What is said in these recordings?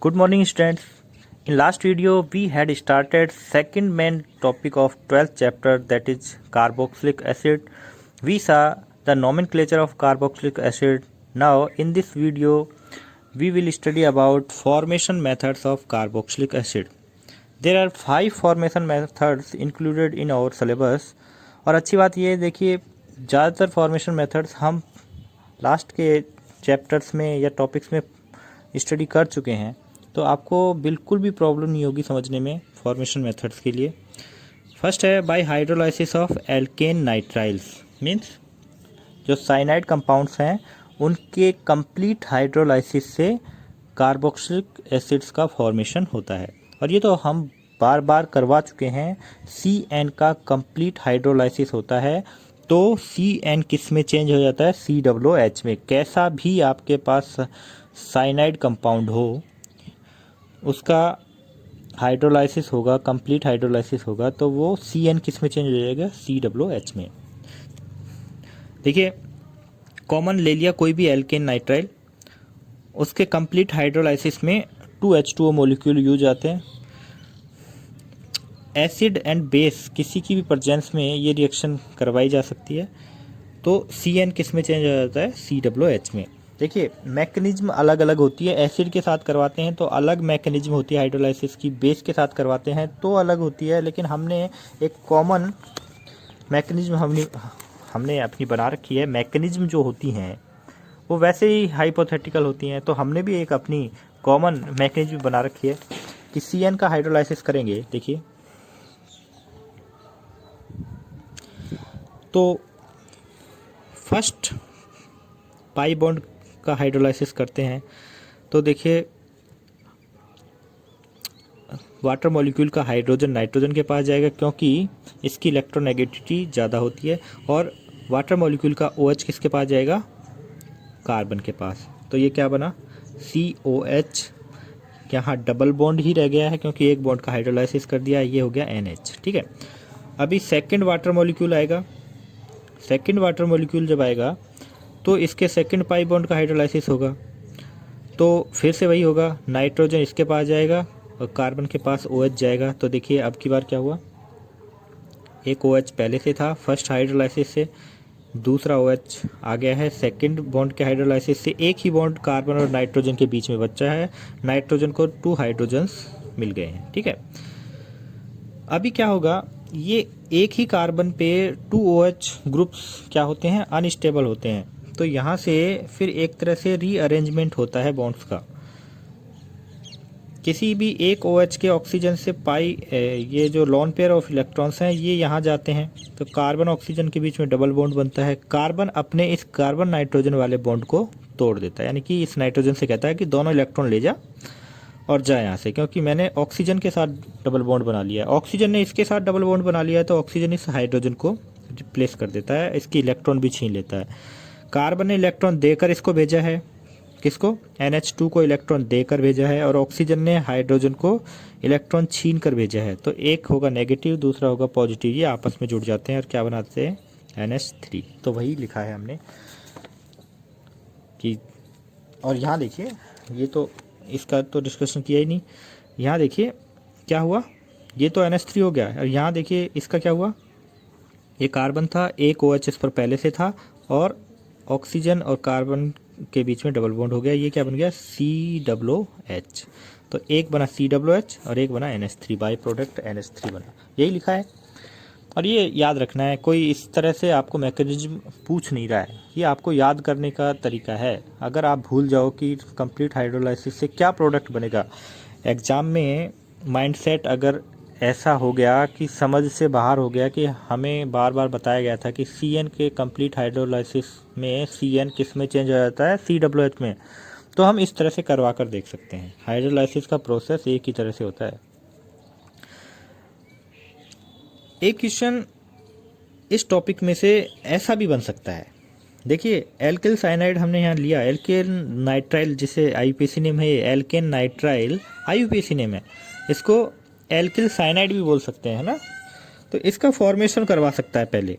Good morning, students. In last video, we had started second main topic of 12th chapter, that is carboxylic acid. We saw the nomenclature of carboxylic acid. Now, in this video, we will study about formation methods of carboxylic acid. There are 5 formation methods included in our syllabus. और अच्छी बात ये देखिए, ज़्यादातर formation methods हम last के chapters में या टॉपिक्स में स्टडी कर चुके हैं, तो आपको बिल्कुल भी प्रॉब्लम नहीं होगी समझने में फॉर्मेशन मेथड्स के लिए। फर्स्ट है bye hydrolysis of alkene nitriles, means जो साइनाइड कंपाउंड्स हैं उनके कंप्लीट हाइड्रोलाइसिस से कार्बोक्सिलिक एसिड्स का फॉर्मेशन होता है। और ये तो हम बार बार करवा चुके हैं। CN का कंप्लीट हाइड्रोलाइसिस होता है तो CN किस में चेंज हो जाता है? COOH में। कैसा भी आपके पास साइनाइड कंपाउंड हो उसका हाइड्रोलाइसिस होगा, कंप्लीट हाइड्रोलाइसिस होगा तो वो CN किस में चेंज हो जाएगा? COOH में। देखिए, कॉमन ले लिया कोई भी एल्केन नाइट्राइल, उसके कंप्लीट हाइड्रोलाइसिस में 2H2O मॉलिक्यूल यूज आते हैं। एसिड एंड बेस किसी की भी प्रेजेंस में ये रिएक्शन करवाई जा सकती है तो CN किस में चेंज हो जाता है? COOH में। देखिए, मैकेनिज्म अलग अलग होती है। एसिड के साथ करवाते हैं तो अलग मैकेनिज्म होती है हाइड्रोलाइसिस की, बेस के साथ करवाते हैं तो अलग होती है। लेकिन हमने एक कॉमन मैकेनिज्म हमने अपनी बना रखी है। मैकेनिज्म जो होती हैं वो वैसे ही हाइपोथेटिकल होती हैं, तो हमने भी एक अपनी कॉमन मैकेनिज्म बना रखी है कि CN का हाइड्रोलाइसिस करेंगे। देखिए, तो फर्स्ट पाई बॉन्ड का हाइड्रोलाइसिस करते हैं तो देखिए, वाटर मॉलिक्यूल का हाइड्रोजन नाइट्रोजन के पास जाएगा क्योंकि इसकी इलेक्ट्रोनेगेटिविटी ज़्यादा होती है, और वाटर मॉलिक्यूल का OH किसके पास जाएगा? कार्बन के पास। तो ये क्या बना? COH। यहाँ डबल बॉन्ड ही रह गया है क्योंकि एक बॉन्ड का हाइड्रोलाइसिस कर दिया, ये हो गया NH। ठीक है, अभी सेकंड वाटर मॉलिक्यूल आएगा। सेकंड वाटर मॉलिक्यूल जब आएगा तो इसके सेकंड पाई बॉन्ड का हाइड्रोलाइसिस होगा, तो फिर से वही होगा, नाइट्रोजन इसके पास जाएगा और कार्बन के पास OH जाएगा। तो देखिए अब की बार क्या हुआ, एक OH पहले से था फर्स्ट हाइड्रोलाइसिस से, दूसरा OH आ गया है सेकंड बॉन्ड के हाइड्रोलाइसिस से। एक ही बॉन्ड कार्बन और नाइट्रोजन के बीच में बचा है, नाइट्रोजन को 2 हाइड्रोजन्स मिल गए हैं। ठीक है, अभी क्या होगा, ये एक ही कार्बन पे 2 OH ग्रुप्स क्या होते हैं? अनस्टेबल होते हैं। तो यहाँ से फिर एक तरह से रीअरेंजमेंट होता है बॉन्ड्स का। किसी भी एक OH के ऑक्सीजन से पाई ये जो लॉन पेयर ऑफ इलेक्ट्रॉन्स हैं ये यहाँ जाते हैं, तो कार्बन ऑक्सीजन के बीच में डबल बॉन्ड बनता है। कार्बन अपने इस कार्बन नाइट्रोजन वाले बॉन्ड को तोड़ देता है, यानी कि इस नाइट्रोजन से कहता है कि दोनों इलेक्ट्रॉन ले जा और जा यहाँ से, क्योंकि मैंने ऑक्सीजन के साथ डबल बॉन्ड बना लिया है। ऑक्सीजन ने इसके साथ डबल बॉन्ड बना लिया है तो ऑक्सीजन इस हाइड्रोजन को रिप्लेस कर देता है, इसकी इलेक्ट्रॉन भी छीन लेता है। कार्बन ने इलेक्ट्रॉन देकर इसको भेजा है, किसको? NH2 को इलेक्ट्रॉन देकर भेजा है, और ऑक्सीजन ने हाइड्रोजन को इलेक्ट्रॉन छीन कर भेजा है। तो एक होगा नेगेटिव, दूसरा होगा पॉजिटिव, ये आपस में जुड़ जाते हैं और क्या बनाते हैं? NH3। तो वही लिखा है हमने कि, और यहाँ देखिए, ये तो इसका तो डिस्कशन किया ही नहीं। यहाँ देखिए क्या हुआ, ये तो NH3 हो गया, और यहाँ देखिए इसका क्या हुआ, ये कार्बन था, एक OH इस पर पहले से था, और ऑक्सीजन और कार्बन के बीच में डबल बॉन्ड हो गया, ये क्या बन गया? COOH। तो एक बना COOH और एक बना NH3, बाई प्रोडक्ट NH3 बना, यही लिखा है। और ये याद रखना है, कोई इस तरह से आपको मैकेनिज्म पूछ नहीं रहा है, ये आपको याद करने का तरीका है। अगर आप भूल जाओ कि कंप्लीट हाइड्रोलाइसिस से क्या प्रोडक्ट बनेगा, एग्ज़ाम में माइंडसेट अगर ऐसा हो गया कि समझ से बाहर हो गया कि हमें बार बार बताया गया था कि CN के कंप्लीट हाइड्रोलाइसिस में CN किस में चेंज हो जाता है? COOH में, तो हम इस तरह से करवा कर देख सकते हैं। हाइड्रोलाइसिस का प्रोसेस एक ही तरह से होता है। एक क्वेश्चन इस टॉपिक में से ऐसा भी बन सकता है, देखिए, एल्किल साइनाइड हमने यहाँ लिया, एल्केन नाइट्राइल, जिसे IUPAC नेम है, एल्केन नाइट्राइल IUPAC नेम है, इसको एल्किल साइनाइड भी बोल सकते हैं, है ना। तो इसका फॉर्मेशन करवा सकता है पहले,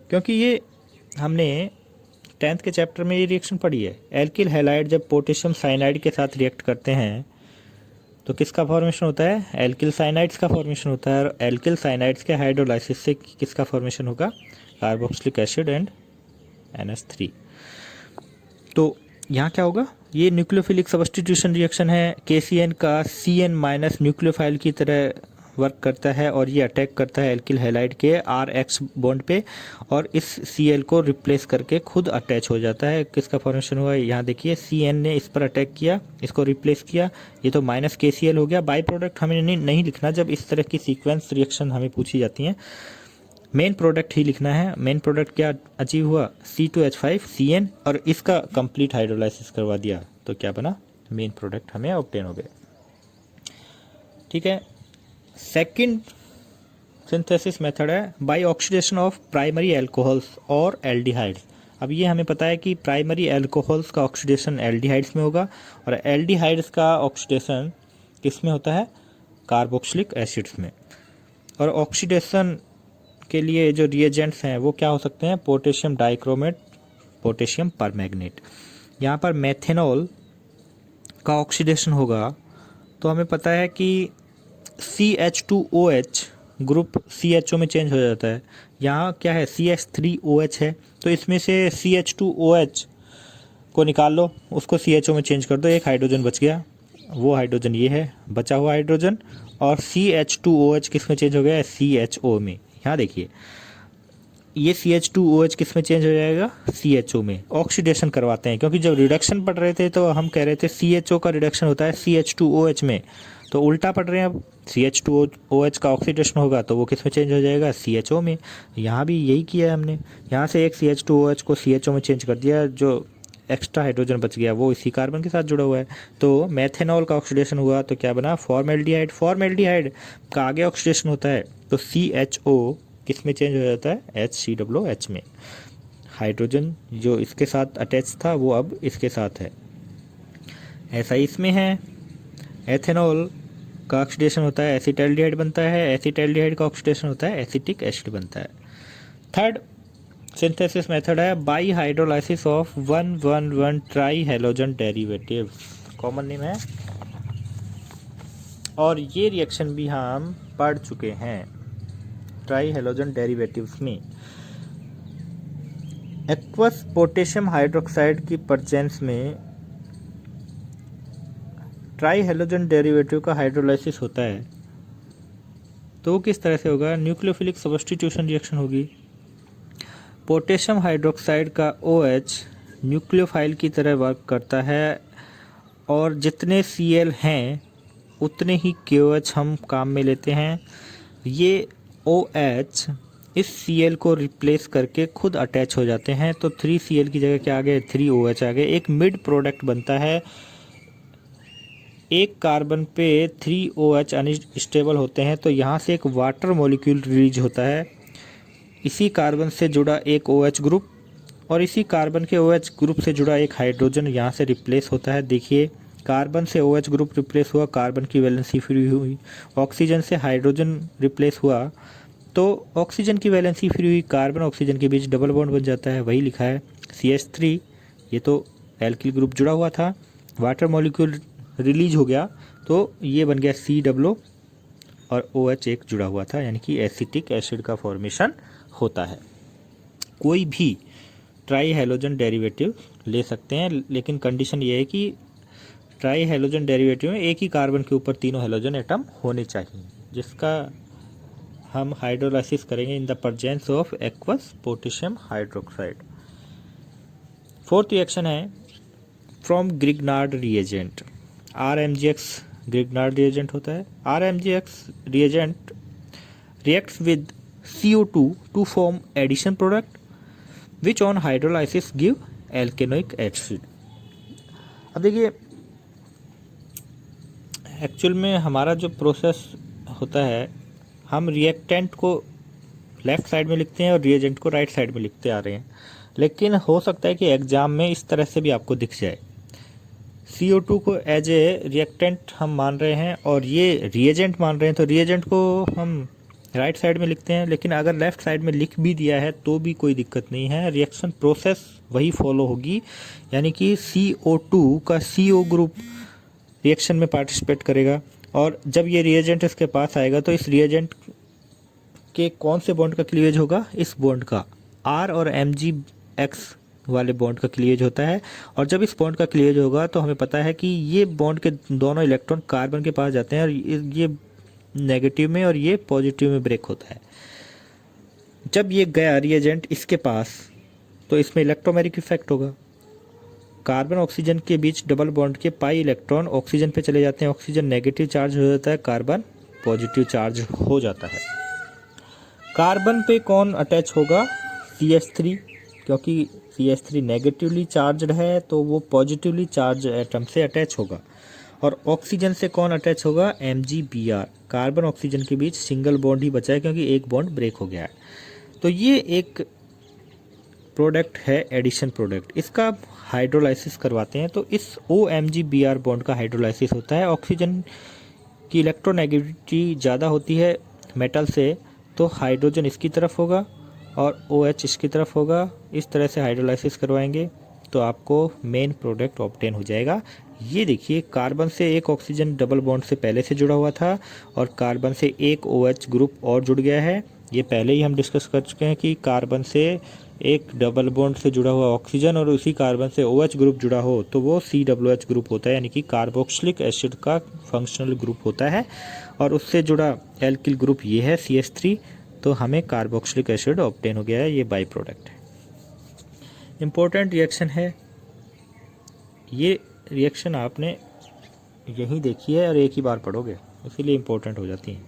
क्योंकि ये हमने 10th के चैप्टर में ये रिएक्शन पढ़ी है। एल्किल हैलाइड जब पोटेशियम साइनाइड के साथ रिएक्ट करते हैं तो किसका फॉर्मेशन होता है, एल्किल साइनाइड्स का फॉर्मेशन होता है। और एल्किल साइनाइड्स के हाइड्रोलाइसिस से किसका फॉर्मेशन होगा, कार्बोक्सिलिक एसिड एंड NH3। तो यहाँ क्या होगा, ये न्यूक्लियोफिलिक सब्स्टिट्यूशन रिएक्शन है। KCN का CN माइनस न्यूक्लियोफाइल की तरह वर्क करता है और ये अटैक करता है एल्किल हैलाइड के RH बॉन्ड पे और इस Cl को रिप्लेस करके खुद अटैच हो जाता है। किसका फॉर्मेशन हुआ है, यहाँ देखिए CN ने इस पर अटैक किया, इसको रिप्लेस किया, ये तो माइनस KCl हो गया। बाई प्रोडक्ट हमें नहीं लिखना जब इस तरह की सीक्वेंस रिएक्शन हमें पूछी जाती हैं, मेन प्रोडक्ट ही लिखना है। मेन प्रोडक्ट क्या अचीव हुआ, C2H5CN और इसका कंप्लीट हाइड्रोलाइसिस करवा दिया तो क्या बना, मेन प्रोडक्ट हमें ऑब्टेन हो गए। ठीक है, सेकंड सिंथेसिस मेथड है by oxidation of primary alcohols और एल्डिहाइड्स। अब ये हमें पता है कि प्राइमरी अल्कोहल्स का ऑक्सीडेशन एल्डिहाइड्स में होगा और एल्डिहाइड्स का ऑक्सीडेशन किस में होता है, कार्बोक्सिलिक एसिड्स में। और ऑक्सीडेशन के लिए जो रिएजेंट्स हैं वो क्या हो सकते हैं, पोटेशियम डाइक्रोमेट, पोटेशियम परमैंगनेट। यहाँ पर मेथेनॉल का ऑक्सीडेशन होगा तो हमें पता है कि CH2OH ग्रुप CHO में चेंज हो जाता है। यहाँ क्या है, CH3OH है, तो इसमें से CH2OH को निकाल लो, उसको CHO में चेंज कर दो, एक हाइड्रोजन बच गया, वो हाइड्रोजन ये है बचा हुआ हाइड्रोजन। और CH2OH किस में चेंज हो गया है, CHO में। यहाँ देखिए ये CH2OH किस में चेंज हो जाएगा, CHO में। ऑक्सीडेशन करवाते हैं, क्योंकि जब रिडक्शन पढ़ रहे थे तो हम कह रहे थे CHO का रिडक्शन होता है CH2OH में, तो उल्टा पढ़ रहे हैं अब, CH2OH का ऑक्सीडेशन होगा तो वो किस में चेंज हो जाएगा, CHO में। यहाँ भी यही किया है हमने, यहाँ से एक CH2OH को CHO में चेंज कर दिया, जो एक्स्ट्रा हाइड्रोजन बच गया वो इसी कार्बन के साथ जुड़ा हुआ है। तो मेथेनॉल का ऑक्सीडेशन हुआ तो क्या बना, फॉर्मेल्डिहाइड। फॉर्मेल्डिहाइड का आगे ऑक्सीडेशन होता है तो CHO किस में चेंज हो जाता है, HCOOH में। हाइड्रोजन जो इसके साथ अटैच था वो अब इसके साथ है, ऐसा ही इसमें है। एथेनॉल का ऑक्सीडेशन होता है एसिटाल्डिहाइड बनता है, एसिटाल्डिहाइड का ऑक्सीडेशन होता है एसिटिक एसिड बनता है। थर्ड सिंथेसिस मेथड है by hydrolysis of 1,1,1 try halogen derivative, common name है, और ये रिएक्शन भी हम पढ़ चुके हैं ट्राई हेलोजन डेरिवेटिव्स में। एक्वस पोटेशियम हाइड्रोक्साइड की प्रेजेंस में ट्राई हेलोजन डेरिवेटिव का हाइड्रोलाइसिस होता है तो वो किस तरह से होगा, न्यूक्लियोफिलिक सब्स्टिट्यूशन रिएक्शन होगी। पोटेशियम हाइड्रोक्साइड का OH न्यूक्लियोफाइल की तरह वर्क करता है और जितने Cl हैं उतने ही KOH हम काम में लेते हैं। ये OH इस Cl को रिप्लेस करके खुद अटैच हो जाते हैं, तो 3Cl की जगह क्या आ गए, 3OH आ गए। एक मिड प्रोडक्ट बनता है, एक कार्बन पे 3OH अनस्टेबल होते हैं तो यहाँ से एक वाटर मॉलिक्यूल रिलीज होता है, इसी कार्बन से जुड़ा एक OH ग्रुप और इसी कार्बन के OH ग्रुप से जुड़ा एक हाइड्रोजन यहाँ से रिप्लेस होता है। देखिए कार्बन से OH ग्रुप रिप्लेस हुआ, कार्बन की वैलेंसी फ्री हुई, ऑक्सीजन से हाइड्रोजन रिप्लेस हुआ तो ऑक्सीजन की वैलेंसी फ्री हुई, कार्बन ऑक्सीजन के बीच डबल बॉन्ड बन जाता है, वही लिखा है CH3। ये तो एल्किल ग्रुप जुड़ा हुआ था, वाटर मॉलिक्यूल रिलीज हो गया तो ये बन गया COO और OH एक जुड़ा हुआ था, यानी कि एसिटिक एसिड का फॉर्मेशन होता है। कोई भी ट्राई हेलोजन डेरिवेटिव ले सकते हैं, लेकिन कंडीशन ये है कि ट्राई हेलोजन डेरिवेटिव में एक ही कार्बन के ऊपर तीनों हेलोजन एटम होने चाहिए, जिसका हम हाइड्रोलाइसिस करेंगे in the presence of aqueous potassium hydroxide. Fourth reaction है from Grignard reagent. RMGX Grignard reagent होता है। RMGX reagent reacts with CO2 to form addition product which on hydrolysis give alkanoic acid। अब देखिए actual में हमारा जो process होता है, हम रिएक्टेंट को लेफ्ट साइड में लिखते हैं और रिएजेंट को राइट साइड में लिखते आ रहे हैं, लेकिन हो सकता है कि एग्जाम में इस तरह से भी आपको दिख जाए। CO2 को एज ए रिएक्टेंट हम मान रहे हैं और ये रिएजेंट मान रहे हैं, तो रिएजेंट को हम राइट साइड में लिखते हैं, लेकिन अगर लेफ्ट साइड में लिख भी दिया है तो भी कोई दिक्कत नहीं है, रिएक्शन प्रोसेस वही फॉलो होगी। यानी कि CO2 का CO ग्रुप रिएक्शन में पार्टिसिपेट करेगा, और जब ये रिएजेंट इसके पास आएगा तो इस रिएजेंट के कौन से बॉन्ड का क्लीवेज होगा, इस बॉन्ड का R और Mgx वाले बॉन्ड का क्लीवेज होता है। और जब इस बॉन्ड का क्लीवेज होगा तो हमें पता है कि ये बॉन्ड के दोनों इलेक्ट्रॉन कार्बन के पास जाते हैं और ये नेगेटिव में और ये पॉजिटिव में ब्रेक होता है। जब ये गया रिएजेंट इसके पास तो इसमें इलेक्ट्रोमेरिक इफेक्ट होगा। कार्बन ऑक्सीजन के बीच डबल बॉन्ड के पाई इलेक्ट्रॉन ऑक्सीजन पे चले जाते हैं, ऑक्सीजन नेगेटिव चार्ज हो जाता है, कार्बन पॉजिटिव चार्ज हो जाता है। कार्बन पे कौन अटैच होगा, CH3, क्योंकि CH3 नेगेटिवली चार्जड है तो वो पॉजिटिवली चार्ज एटम से अटैच होगा। और ऑक्सीजन से कौन अटैच होगा, MgBr। कार्बन ऑक्सीजन के बीच सिंगल बॉन्ड ही बचा है क्योंकि एक बॉन्ड ब्रेक हो गया है। तो ये एक प्रोडक्ट है एडिशन प्रोडक्ट, इसका हाइड्रोलाइसिस करवाते हैं तो इस OMgBr बॉन्ड का हाइड्रोलाइसिस होता है। ऑक्सीजन की इलेक्ट्रोनेगेटिविटी ज़्यादा होती है मेटल से, तो हाइड्रोजन इसकी तरफ होगा और OH इसकी तरफ होगा। इस तरह से हाइड्रोलाइसिस करवाएंगे तो आपको मेन प्रोडक्ट ऑब्टेन हो जाएगा। ये देखिए, कार्बन से एक ऑक्सीजन डबल बॉन्ड से पहले से जुड़ा हुआ था और कार्बन से एक OH ग्रुप और जुड़ गया है। ये पहले ही हम डिस्कस कर चुके हैं कि कार्बन से एक डबल बॉन्ड से जुड़ा हुआ ऑक्सीजन और उसी कार्बन से OH ग्रुप जुड़ा हो तो वो COOH ग्रुप होता है, यानी कि कार्बोक्सिलिक एसिड का फंक्शनल ग्रुप होता है। और उससे जुड़ा एल्किल ग्रुप ये है CH3, तो हमें कार्बोक्सिलिक एसिड ऑब्टेन हो गया है। ये बाई प्रोडक्ट है, इम्पोर्टेंट रिएक्शन है। ये रिएक्शन आपने यहीं देखी है और एक ही बार पढ़ोगे, इसीलिए इम्पोर्टेंट हो जाती है।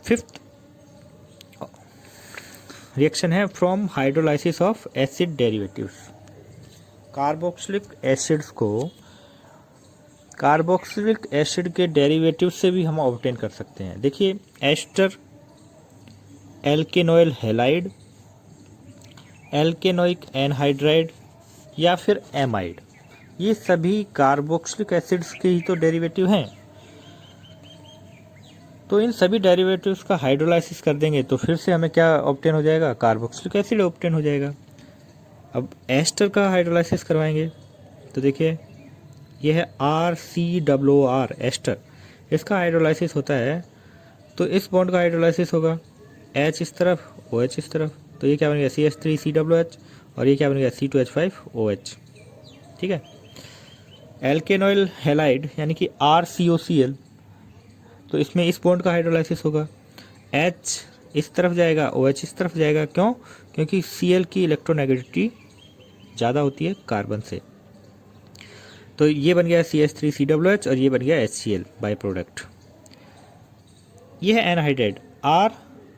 फिफ्थ रिएक्शन है from hydrolysis of acid derivatives. Carboxylic acids को कार्बोक्सिलिक एसिड के डेरिवेटिव से भी हम ऑब्टेन कर सकते हैं। देखिए, एस्टर, एल्केनोइल हैलाइड, एल्केनोइक एनहाइड्राइड या फिर एमाइड, ये सभी कार्बोक्सिलिक एसिड्स के ही तो डेरिवेटिव हैं। तो इन सभी डेरिवेटिव्स का हाइड्रोलाइसिस कर देंगे तो फिर से हमें क्या ऑब्टेन हो जाएगा, कार्बोक्सिलिक एसिड ऑब्टेन हो जाएगा। अब एस्टर का हाइड्रोलाइसिस करवाएंगे तो देखिए, यह है RCOOR एस्टर, इसका हाइड्रोलाइसिस होता है तो इस बॉन्ड का हाइड्रोलाइसिस होगा, H इस तरफ, OH इस तरफ, तो ये क्या बनेगा CH3COOH और ये क्या बनेगा C2H5OH। ठीक है। एल्केनोइल हैलाइड यानी कि RCOCl, तो इसमें इस बॉन्ड का हाइड्रोलाइसिस होगा, H इस तरफ जाएगा, OH इस तरफ जाएगा। क्यों? क्योंकि Cl की इलेक्ट्रोनेगेटिविटी ज़्यादा होती है कार्बन से। तो ये बन गया CH3COOH और ये बन गया HCl बाई प्रोडक्ट। ये है एनहाइड्राइड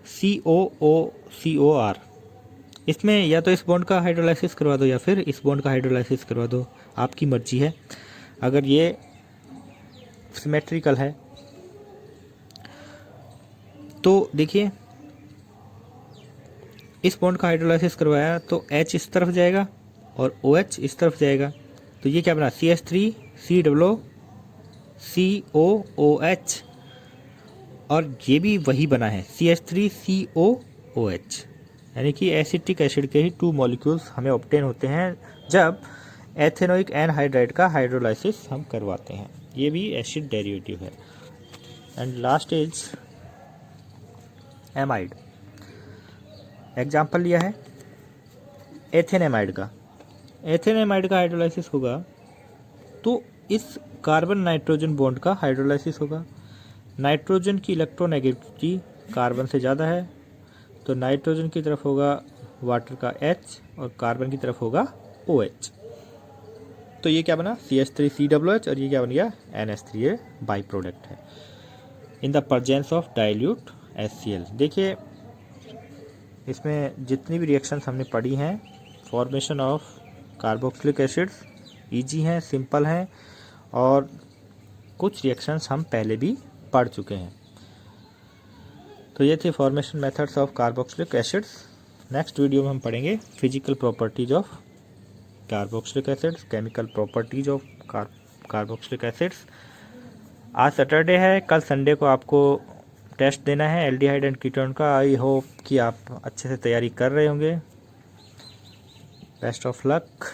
RCOOCOR। इसमें या तो इस बॉन्ड का हाइड्रोलाइसिस करवा दो या फिर इस बॉन्ड का हाइड्रोलाइसिस करवा दो, आपकी मर्जी है। अगर ये सिमेट्रिकल है तो देखिए, इस बॉन्ड का हाइड्रोलाइसिस करवाया तो H इस तरफ जाएगा और OH इस तरफ जाएगा, तो ये क्या बना CH3COOH और ये भी वही बना है CH3COOH, यानी कि एसिटिक एसिड के ही 2 मॉलिक्यूल्स हमें ऑब्टेन होते हैं जब एथेनोइक एनहाइड्राइड का हाइड्रोलाइसिस हम करवाते हैं। ये भी एसिड डेरिवेटिव है। And last is amide. Example लिया है एथेनेमाइड का। एथेनेमाइड का हाइड्रोलाइसिस होगा तो इस कार्बन नाइट्रोजन बॉन्ड का हाइड्रोलाइसिस होगा। नाइट्रोजन की इलेक्ट्रोनेगेटिविटी कार्बन से ज़्यादा है तो नाइट्रोजन की तरफ होगा वाटर का H और कार्बन की तरफ होगा OH। तो ये क्या बना CH3COOH और ये क्या बन गया NH3, ये बाई प्रोडक्ट है इन the presence of dilute HCl। देखिए, इसमें जितनी भी रिएक्शंस हमने पढ़ी हैं formation of carboxylic acids easy हैं, सिंपल हैं और कुछ रिएक्शंस हम पहले भी पढ़ चुके हैं। तो ये थे formation methods of carboxylic acids. Next video में हम पढ़ेंगे physical properties of carboxylic acids, chemical properties of carboxylic acids. आज सैटरडे है, कल संडे को आपको टेस्ट देना है एल्डिहाइड एंड कीटोन का। आई होप कि आप अच्छे से तैयारी कर रहे होंगे। Best of luck.